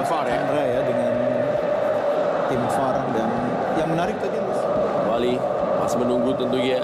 VAR ya. Chandra ya dengan tim VAR. Dan yang menarik tadi Mas, Wali masih menunggu tentunya.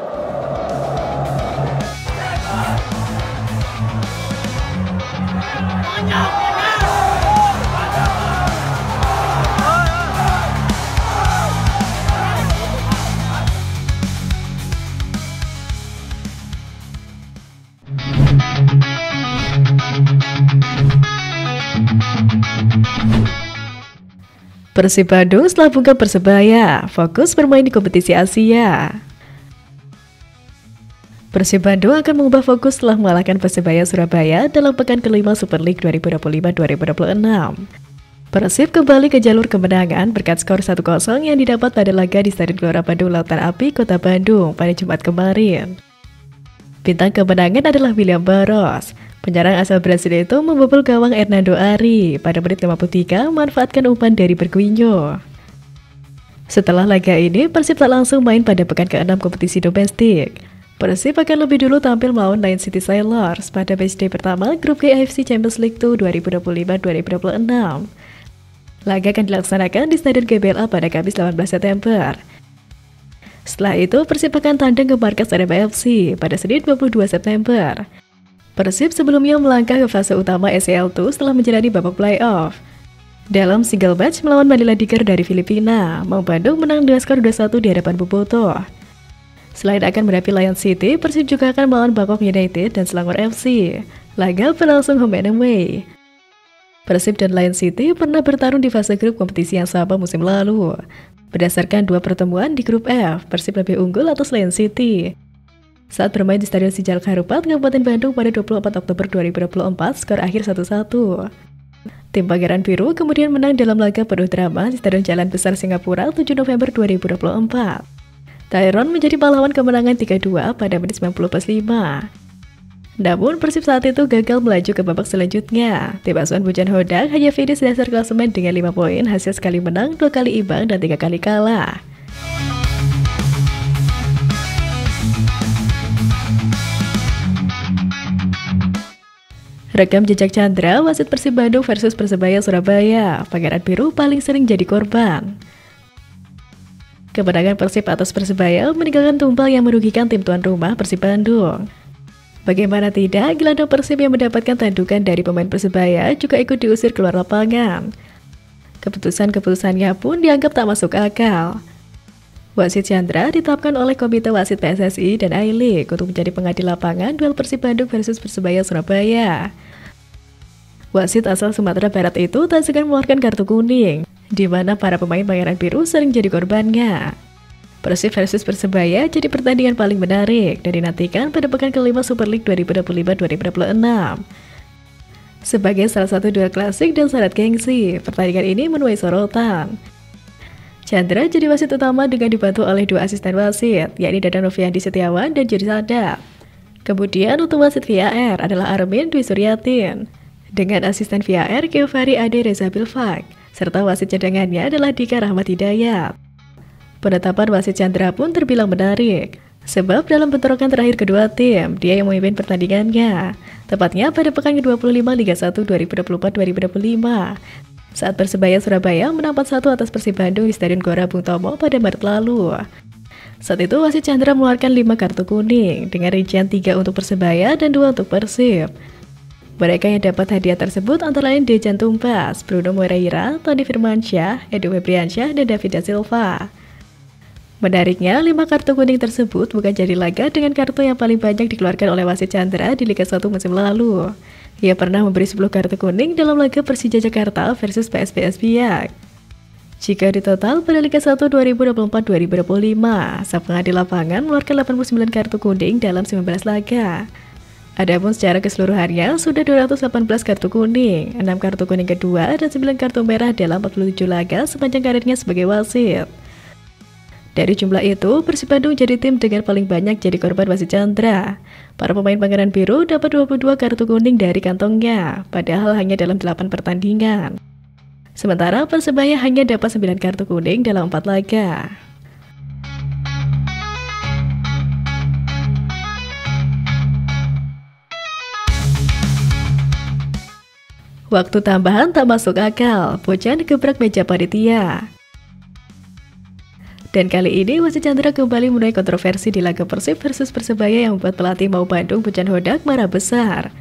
Persib Bandung setelah bungkam Persebaya, fokus bermain di kompetisi Asia. Persib Bandung akan mengubah fokus setelah mengalahkan Persebaya Surabaya dalam pekan kelima Super League 2025-2026. Persib kembali ke jalur kemenangan berkat skor 1-0 yang didapat pada laga di Stadion Gelora Bandung Lautan Api, Kota Bandung pada Jumat kemarin. Bintang kemenangan adalah William Barros. Penyerang asal Brasil itu membobol gawang Hernando Ari pada menit 53 memanfaatkan umpan dari Berguinho. Setelah laga ini, Persib tak langsung main pada pekan ke-6 kompetisi domestik. Persib akan lebih dulu tampil melawan Lion City Sailors pada matchday pertama Grup G AFC Champions League 2 2025-2026. Laga akan dilaksanakan di Stadion GBLA pada Kamis 18 September. Setelah itu, Persib akan tandang ke markas Arema FC pada Senin 22 September. Persib sebelumnya melangkah ke fase utama SEL2 setelah menjalani babak playoff. Dalam single match melawan Manila Tiger dari Filipina, Maung Bandung menang dengan skor 2-1 di hadapan Bobotoh. Selain akan menghadapi Lion City, Persib juga akan melawan Bangkok United dan Selangor FC. Laga berlangsung home and away. Persib dan Lion City pernah bertarung di fase grup kompetisi yang sama musim lalu. Berdasarkan 2 pertemuan di grup F, Persib lebih unggul atas Lion City. Saat bermain di Stadion Sijalak Harupat, Kabupaten Bandung pada 24 Oktober 2024, skor akhir 1-1. Tim Pangeran Biru kemudian menang dalam laga penuh drama di Stadion Jalan Besar Singapura 7 November 2024. Tyron menjadi pahlawan kemenangan 3-2 pada menit 90+5. Namun Persib saat itu gagal melaju ke babak selanjutnya. Tim asuhan Bujan Hodak hanya finish dasar klasemen dengan 5 poin hasil sekali menang, 2 kali imbang, dan 3 kali kalah. Rekam jejak Chandra, wasit Persib Bandung versus Persebaya Surabaya, Pangeran Biru paling sering jadi korban. Kemenangan Persib atas Persebaya meninggalkan tumpal yang merugikan tim tuan rumah Persib Bandung. Bagaimana tidak, gelandang Persib yang mendapatkan tandukan dari pemain Persebaya juga ikut diusir keluar lapangan. Keputusannya pun dianggap tak masuk akal. Wasit Chandra ditetapkan oleh Komite Wasit PSSI dan I-League untuk menjadi pengadil lapangan duel Persib Bandung versus Persebaya Surabaya. Wasit asal Sumatera Barat itu tak segan mengeluarkan kartu kuning, di mana para pemain Pangeran Biru sering jadi korbannya. Persib versus Persebaya jadi pertandingan paling menarik dan dinantikan pada pekan kelima Super League 2025-2026. Sebagai salah satu duel klasik dan syarat gengsi, pertandingan ini menuai sorotan. Chandra jadi wasit utama dengan dibantu oleh 2 asisten wasit, yakni Dadan Noviandi Setiawan dan Jody Sadap. Kemudian untuk wasit VAR adalah Armin Dwi Suryatin, dengan asisten VAR Kevari Ade Reza Bilfak, serta wasit cadangannya adalah Dika Rahmat Hidayat. Penetapan wasit Chandra pun terbilang menarik, sebab dalam bentrokan terakhir kedua tim, dia yang memimpin pertandingannya, tepatnya pada pekan ke-25 Liga 1 2024-2025. Saat Persebaya Surabaya menang 4-1 atas Persib Bandung di Stadion Gelora Bung Tomo pada Maret lalu. Saat itu wasit Chandra mengeluarkan 5 kartu kuning dengan rincian 3 untuk Persebaya dan 2 untuk Persib. Mereka yang dapat hadiah tersebut antara lain Dejan Tumpas, Bruno Moreira, Tony Firmansyah, Edu Febriansyah, dan David Da Silva. Menariknya, 5 kartu kuning tersebut bukan jadi laga dengan kartu yang paling banyak dikeluarkan oleh wasit Chandra di Liga 1 musim lalu. Ia pernah memberi 10 kartu kuning dalam laga Persija Jakarta versus PSPS Biak. Jika ditotal pada Liga 1 2024-2025, sang pengadil lapangan mengeluarkan 89 kartu kuning dalam 19 laga. Adapun secara keseluruhannya sudah 218 kartu kuning, 6 kartu kuning kedua, dan 9 kartu merah dalam 47 laga sepanjang karirnya sebagai wasit. Dari jumlah itu, Persib Bandung jadi tim dengan paling banyak jadi korban wasit Chandra. Para pemain Pangeran Biru dapat 22 kartu kuning dari kantongnya, padahal hanya dalam 8 pertandingan. Sementara Persebaya hanya dapat 9 kartu kuning dalam 4 laga. Waktu tambahan tak masuk akal, Bojan gebrak meja panitia. Dan kali ini wasit Chandra kembali menuai kontroversi di laga Persib versus Persebaya yang membuat pelatih Mau Bandung Bojan Hodak marah besar.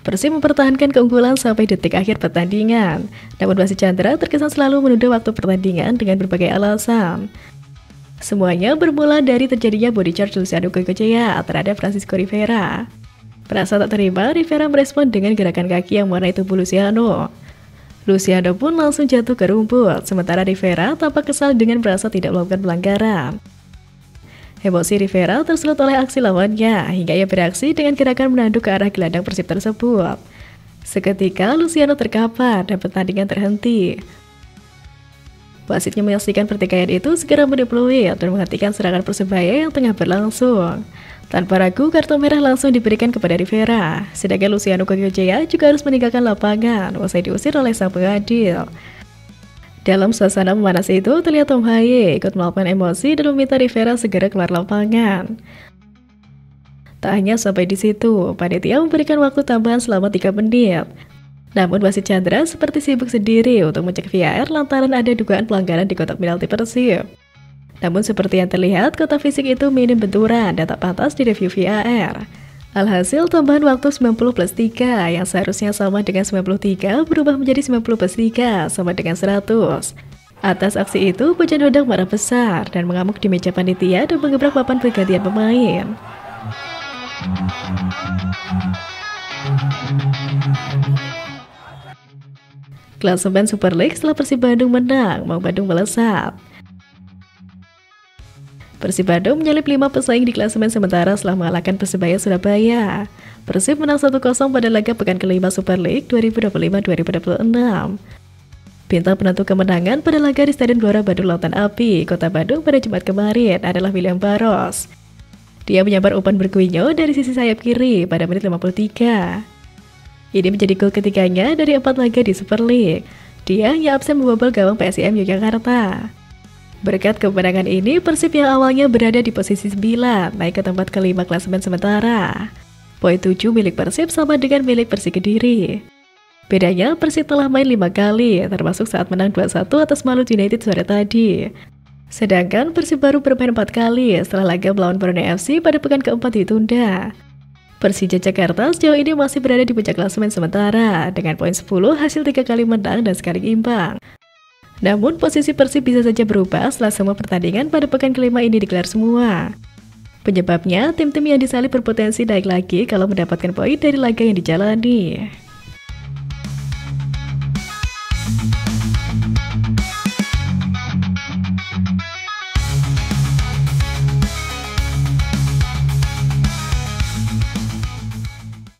Persib mempertahankan keunggulan sampai detik akhir pertandingan, namun wasit Chandra terkesan selalu menunda waktu pertandingan dengan berbagai alasan. Semuanya bermula dari terjadinya body charge Luciano Goicoechea terhadap Francisco Rivera. Merasa tak terima, Rivera merespon dengan gerakan kaki yang mewarnai tubuh Luciano. Luciano pun langsung jatuh ke rumput, sementara Rivera tampak kesal dengan merasa tidak melakukan pelanggaran. Emosi Rivera tersulut oleh aksi lawannya, hingga ia bereaksi dengan gerakan menanduk ke arah gelandang Persib tersebut. Seketika Luciano terkapar dan pertandingan terhenti. Wasitnya menyaksikan pertikaian itu segera mendeploy dan menghentikan serangan Persebaya yang tengah berlangsung. Tanpa ragu, kartu merah langsung diberikan kepada Rivera, sedangkan Luciano Goicoechea juga harus meninggalkan lapangan usai diusir oleh sang pengadil. Dalam suasana memanas itu, terlihat Tom Haye ikut melakukan emosi dan meminta Rivera segera keluar lapangan. Tak hanya sampai di situ, panitia memberikan waktu tambahan selama 3 menit. Namun wasit Chandra seperti sibuk sendiri untuk mengecek VAR lantaran ada dugaan pelanggaran di kotak penalti Persib. Namun seperti yang terlihat, kotak fisik itu minim benturan dan tak pantas direview VAR. Alhasil tambahan waktu 90 plus 3 yang seharusnya sama dengan 93 berubah menjadi 90 plus 3 sama dengan 100. Atas aksi itu, Bojan Hodak marah besar dan mengamuk di meja panitia dan mengebrak papan pergantian pemain. Klasemen Super League setelah Persib Bandung menang, Mau Bandung melesat. Persib Bandung menyalip 5 pesaing di klasemen sementara setelah mengalahkan Persebaya Surabaya. Persib menang 1-0 pada laga pekan kelima Super League 2025-2026. Bintang penentu kemenangan pada laga di Stadion Gelora Bandung Lautan Api, Kota Bandung pada Jumat kemarin adalah William Barros. Dia menyambar umpan Berguinho dari sisi sayap kiri pada menit 53. Ini menjadi gol ketiganya dari 4 laga di Super League. Dia hanya absen membobol gawang PSIM Yogyakarta. Berkat kemenangan ini, Persib yang awalnya berada di posisi 9 naik ke tempat kelima klasemen sementara. Poin 7 milik Persib sama dengan milik Persik Kediri. Bedanya, Persib telah main 5 kali, termasuk saat menang 2-1 atas Malut United sore tadi. Sedangkan Persib baru bermain 4 kali setelah laga melawan Borneo FC pada pekan keempat ditunda. Persija Jakarta sejauh ini masih berada di puncak klasemen sementara dengan poin 10 hasil 3 kali menang dan sekali imbang. Namun posisi Persib bisa saja berubah setelah semua pertandingan pada pekan kelima ini digelar semua. Penyebabnya, tim-tim yang disalip berpotensi naik lagi kalau mendapatkan poin dari laga yang dijalani.